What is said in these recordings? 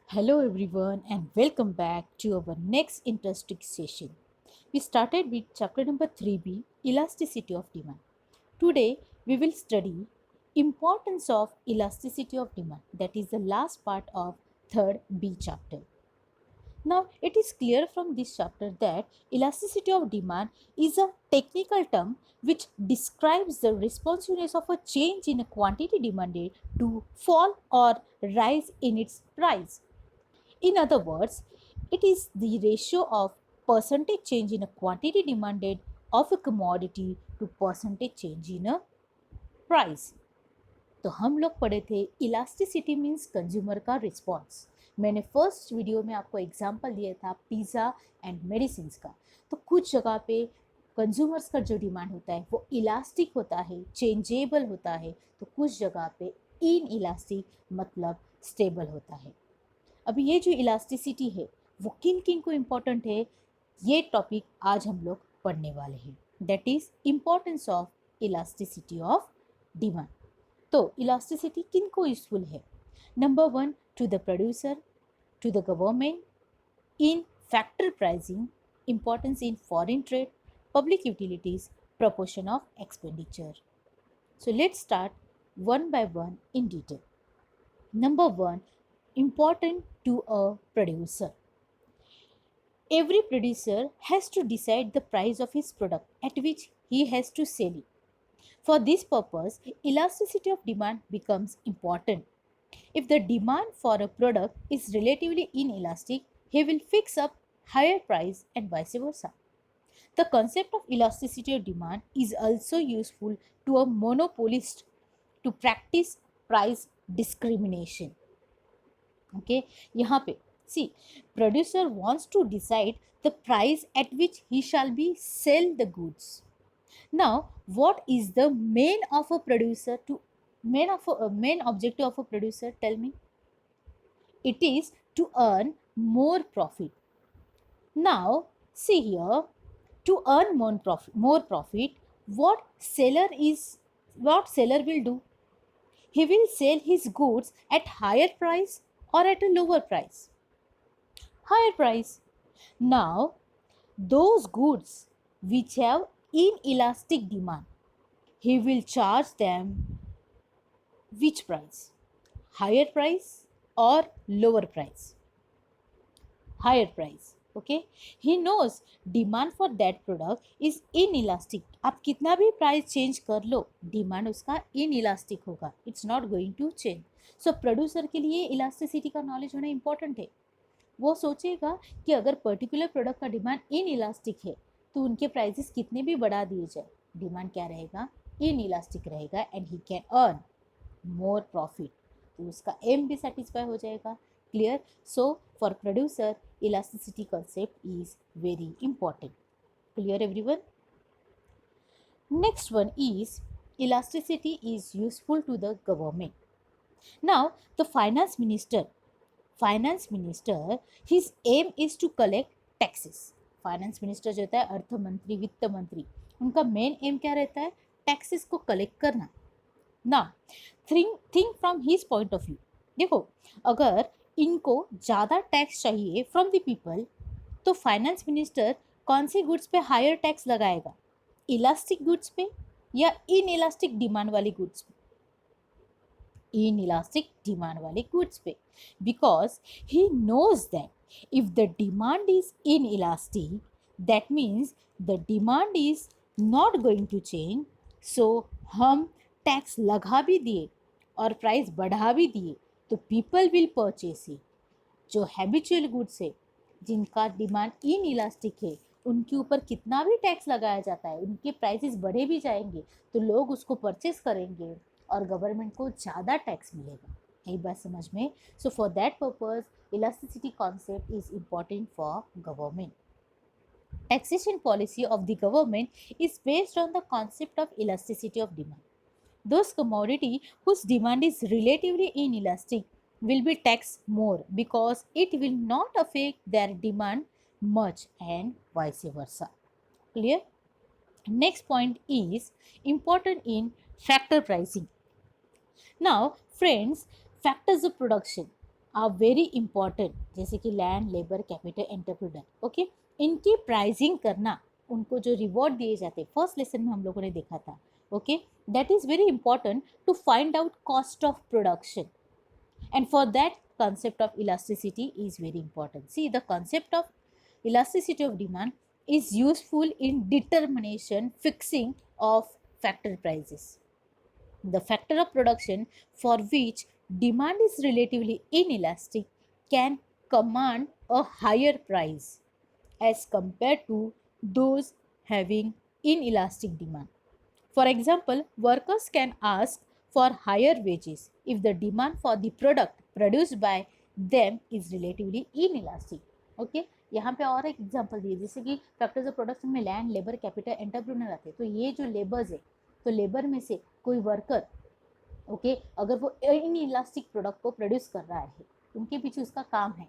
Hello everyone and welcome back to our next interesting session. We started with chapter number 3b, elasticity of demand. Today we will study importance of elasticity of demand, that is the last part of third B chapter. Now, it is clear from this chapter that elasticity of demand is a technical term which describes the responsiveness of a change in a quantity demanded to fall or rise in its price. In other words, it is the ratio of percentage change in a quantity demanded of a commodity to percentage change in a price. तो हम लोग पढ़े थे elasticity means consumer का response. मैंने first video में आपको example दिया था पिज़्ज़ा एंड मेडिसिन का. तो कुछ जगह पे कंज्यूमर्स का जो डिमांड होता है वो इलास्टिक होता है, चेंजेबल होता है, तो कुछ जगह पे इन इलास्टिक मतलब स्टेबल होता है. अभी ये जो इलास्टिसिटी है वो किन किन को इम्पोर्टेंट है, ये टॉपिक आज हम लोग पढ़ने वाले हैं. That is importance of elasticity of demand. तो इलास्टिसिटी किन को यूजफुल है? Number one, to the producer, to the government in factor pricing, importance in foreign trade, public utilities, proportion of expenditure. So let's start one by one in detail. Number one, important to a producer. Every producer has to decide the price of his product at which he has to sell it. For this purpose, elasticity of demand becomes important. If the demand for a product is relatively inelastic, he will fix up higher price and vice versa. The concept of elasticity of demand is also useful to a monopolist to practice price discrimination. Okay, यहाँ पे see, producer wants to decide the price at which he shall be sell the goods. Now, what is the main of a producer to main objective of a producer? Tell me. It is to earn more profit. Now, see here, to earn more profit, what seller will do? He will sell his goods at higher price or at a lower price? Higher price. Now, those goods which have inelastic demand, he will charge them which price? Higher price or lower price? Higher price. Okay, he knows demand for that product is inelastic. आप कितना भी price change कर लो, demand उसका inelastic होगा, it's not going to change. So producer के लिए elasticity का नॉलेज होना इंपॉर्टेंट है. वो सोचेगा कि अगर पर्टिकुलर प्रोडक्ट का डिमांड इनइलास्टिक है तो उनके प्राइसेस कितने भी बढ़ा दिए जाए, डिमांड क्या रहेगा? इनइलास्टिक रहेगा and he can earn more profit. तो उसका एम भी सेटिस्फाई हो जाएगा. Clear? So for producer elasticity concept is very important. Clear everyone? Next one is elasticity is useful to the government. Now the finance minister, his aim is to collect taxes. Finance minister जो होता है, अर्थ मंत्री, वित्त मंत्री, उनका main M क्या रहता है? टैक्सेस को कलेक्ट करना. ना think from his point of view. देखो, अगर इनको ज़्यादा टैक्स चाहिए फ्रॉम द पीपल तो फाइनेंस मिनिस्टर कौन सी गुड्स पे हायर टैक्स लगाएगा? इलास्टिक गुड्स पे या इन इलास्टिक डिमांड वाली गुड्स पे? इन इलास्टिक डिमांड वाले गुड्स पे. Because he knows that if the demand is in elastic, that means the demand is not going to change. So हम tax लगा भी दिए और प्राइस बढ़ा भी दिए तो पीपल विल परचेस इट. जो हैबिचुअल गुड्स है जिनका डिमांड इन इलास्टिक है, उनके ऊपर कितना भी टैक्स लगाया जाता है, उनके प्राइसेस बढ़े भी जाएंगे तो लोग उसको परचेस करेंगे और गवर्नमेंट को ज़्यादा टैक्स मिलेगा. यही बात समझ में? So for that purpose elasticity concept is important for government. Taxation policy of the government is based on the concept of elasticity of demand. Those commodity whose demand is relatively inelastic will be taxed more because it will not affect their demand much and vice versa. Clear? Next point is important in factor pricing. Now, friends, factors of production. Are very important, जैसे कि land, labour, capital, entrepreneur, okay. इनकी pricing करना, उनको जो reward दिए जाते, first lesson में हम लोगों ने देखा था, okay, that is very important to find out cost of production, and for that concept of elasticity is very important. See, the concept of elasticity of demand is useful in determination fixing of factor prices. The factor of production for which demand is relatively inelastic can command a higher price as compared to those having inelastic demand. For example, workers can ask for higher wages if the demand for the product produced by them is relatively inelastic. Okay? यहाँ पे और एक example दिए, जैसे कि factors of production में land, labour, capital, entrepreneur आते हैं। तो ये जो लेबर्स है, तो लेबर में से कोई वर्कर, ओके, अगर वो इन इलास्टिक प्रोडक्ट को प्रोड्यूस कर रहा है, उनके पीछे उसका काम है,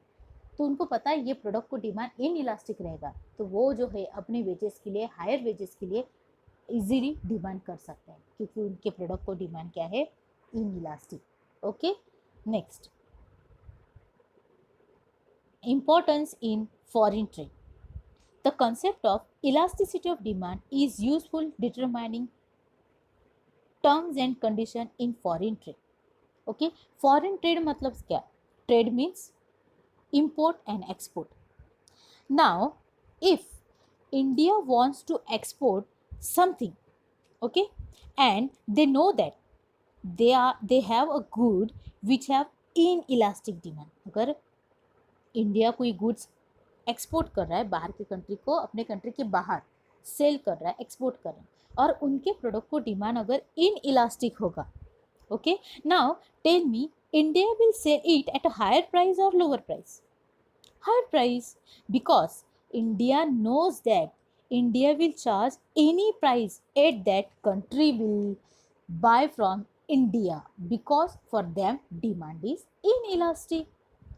तो उनको पता है ये प्रोडक्ट को डिमांड इन इलास्टिक रहेगा, तो वो जो है अपने वेजेस के लिए, हायर वेजेस के लिए इजीली डिमांड कर सकते हैं, क्योंकि उनके प्रोडक्ट को डिमांड क्या है, in elastic. Okay, next, importance in foreign trade. The concept of elasticity of demand is useful determining terms and condition in foreign trade. Okay, foreign trade मतलब क्या? Trade means import and export. Now, if India wants to export something, okay, and they know that they have a good which have inelastic demand. अगर India कोई goods export कर रहा है बाहर की country को, अपने कंट्री के बाहर सेल कर रहा है, एक्सपोर्ट कर रहा है, और उनके प्रोडक्ट को डिमांड अगर इन इलास्टिक होगा, okay, now tell me, India will sell it at a higher price और lower price? Higher price, because India knows that India will charge any price at that country will buy from India because for them demand is inelastic.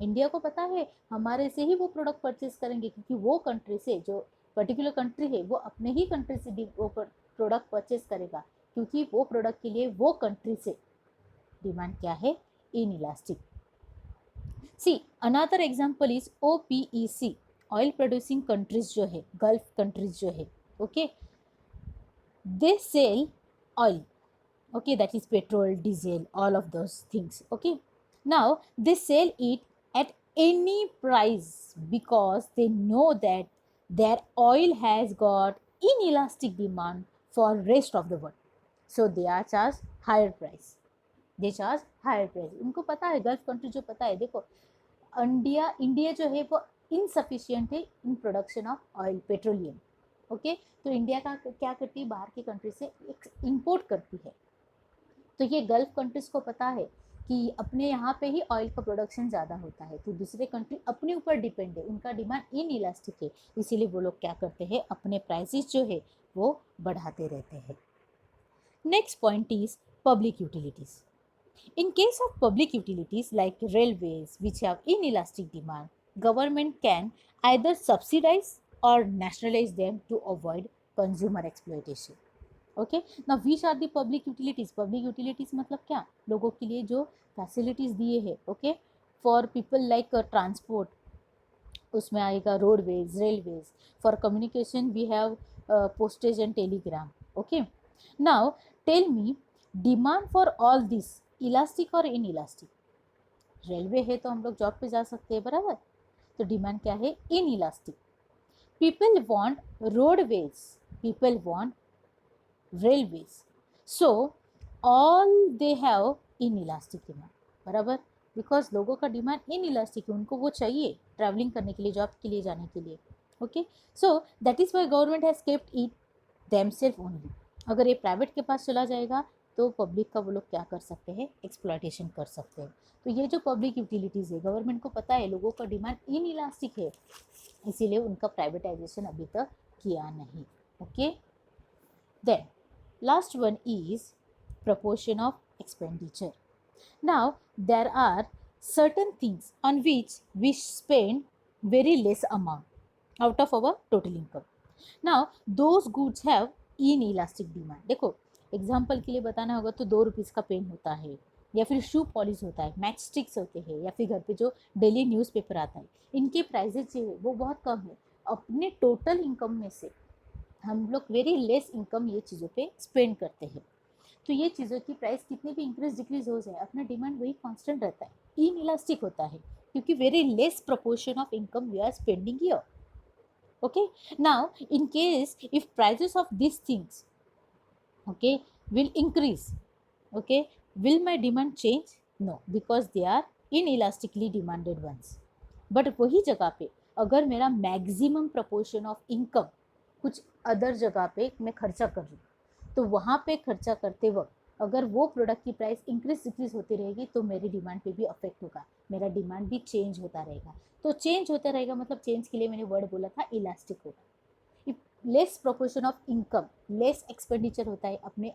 India को पता है हमारे से ही वो product purchase करेंगे, क्योंकि वो कंट्री से, जो पर्टिकुलर कंट्री है, वो अपने ही कंट्री से वो प्रोडक्ट परचेज करेगा, क्योंकि वो प्रोडक्ट के लिए वो कंट्री से डिमांड क्या है, inelastic. See another example is OPEC, oil producing countries जो है, गल्फ कंट्रीज जो है, okay, they sell oil, okay, that is petrol, diesel, all of those things, okay. Now they sell it at any price because they know that their oil has got inelastic demand for rest of the world, so they are charged higher price, they charge higher price. उनको पता है, gulf country जो पता है, देखो India जो है वो इनसफिशियंट है in production of oil, petroleum, okay, तो इंडिया का क्या करती है, बाहर की कंट्री से इंपोर्ट करती है। तो ये गल्फ कंट्रीज को पता है कि अपने यहाँ पे ही ऑयल का प्रोडक्शन ज़्यादा होता है, तो दूसरे कंट्री अपने ऊपर डिपेंड है, उनका डिमांड इन इलास्टिक है, इसीलिए वो लोग क्या करते हैं, अपने प्राइसेस जो है वो बढ़ाते रहते हैं. Next point is public utilities. In case of public utilities like railways which have inelastic demand, government can either subsidize or nationalize them to avoid consumer exploitation. Okay, now which are the public utilities? Public utilities मतलब क्या, लोगों के लिए जो facilities दिए हैं, okay, for people like transport, उसमें आएगा roadways, railways, for communication we have postage and telegram, okay. Now tell me, demand for all this elastic और इन इलास्टिक? रेलवे है तो हम लोग जॉब पे जा सकते हैं, बराबर, तो डिमांड क्या है, in elastic. People want roadways, people want railways, so all they have inelastic demand, बराबर, बिकॉज लोगों का डिमांड इन इलास्टिक है, उनको वो चाहिए ट्रैवलिंग करने के लिए, जॉब के लिए जाने के लिए, okay. So that is why government has kept it themself only. अगर ये प्राइवेट के पास चला जाएगा तो पब्लिक का वो लोग क्या कर सकते हैं, एक्सप्लॉयटेशन कर सकते हैं. तो ये जो पब्लिक यूटिलिटीज़ है, गवर्नमेंट को पता है लोगों का डिमांड इन इलास्टिक है, इसीलिए उनका प्राइवेटाइजेशन अभी तक किया नहीं, okay. Then last one is proportion of expenditure. Now there are certain things on which we spend very less amount out of our total income. Now those goods have inelastic demand. देखो example के लिए बताना होगा तो 2 rupees का pen होता है, या फिर शू पॉलिश होता है, मैच स्टिक्स होते हैं, या फिर घर पे जो डेली न्यूज़पेपर आता है, इनके प्राइजेज जो है वो बहुत कम है। अपने टोटल इनकम में से हम लोग वेरी लेस इनकम ये चीज़ों पे स्पेंड करते हैं। तो ये चीज़ों की प्राइस कितनी भी इंक्रीज डिक्रीज हो जाए, अपना डिमांड वही कांस्टेंट रहता है, इन इलास्टिक होता है, क्योंकि very less proportion of income we are spending here. Okay, now in case if prices of these things, okay, will increase, okay, will my demand change? No, because they are inelastically demanded ones. But वही जगह पे अगर मेरा maximum proportion of income कुछ other जगह पे मैं खर्चा कर रही हूँ, तो वहाँ पे खर्चा करते वक्त अगर वो प्रोडक्ट की प्राइस इंक्रीज डिक्रीज होती रहेगी तो मेरी डिमांड पे भी अफेक्ट होगा, मेरा डिमांड भी चेंज होता रहेगा। तो चेंज होता रहेगा मतलब चेंज के लिए मैंने वर्ड बोला था इलास्टिक होगा। If less proportion of income, less expenditure होता है अपने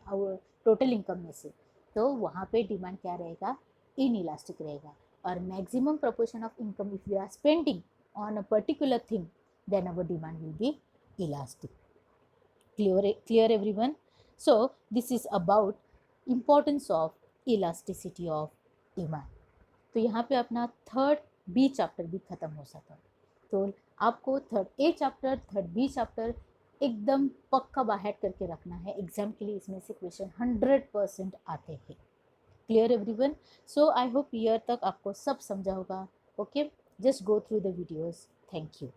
टोटल इनकम में से, तो वहाँ पे डिमांड क्या रहेगा, इन इलास्टिक रहेगा। और maximum proportion of income if we are spending on a particular thing, then our demand will be elastic. Clear everyone? So this is about importance of elasticity of demand. तो यहाँ पे अपना third B chapter भी खत्म हो जाता है। तो आपको third A chapter, third B chapter एकदम पक्का बाहर करके रखना है, एग्जाम के लिए इसमें से क्वेश्चन 100% आते हैं। Clear everyone? So I hope year तक आपको सब समझा होगा। Okay, just go through the videos. Thank you.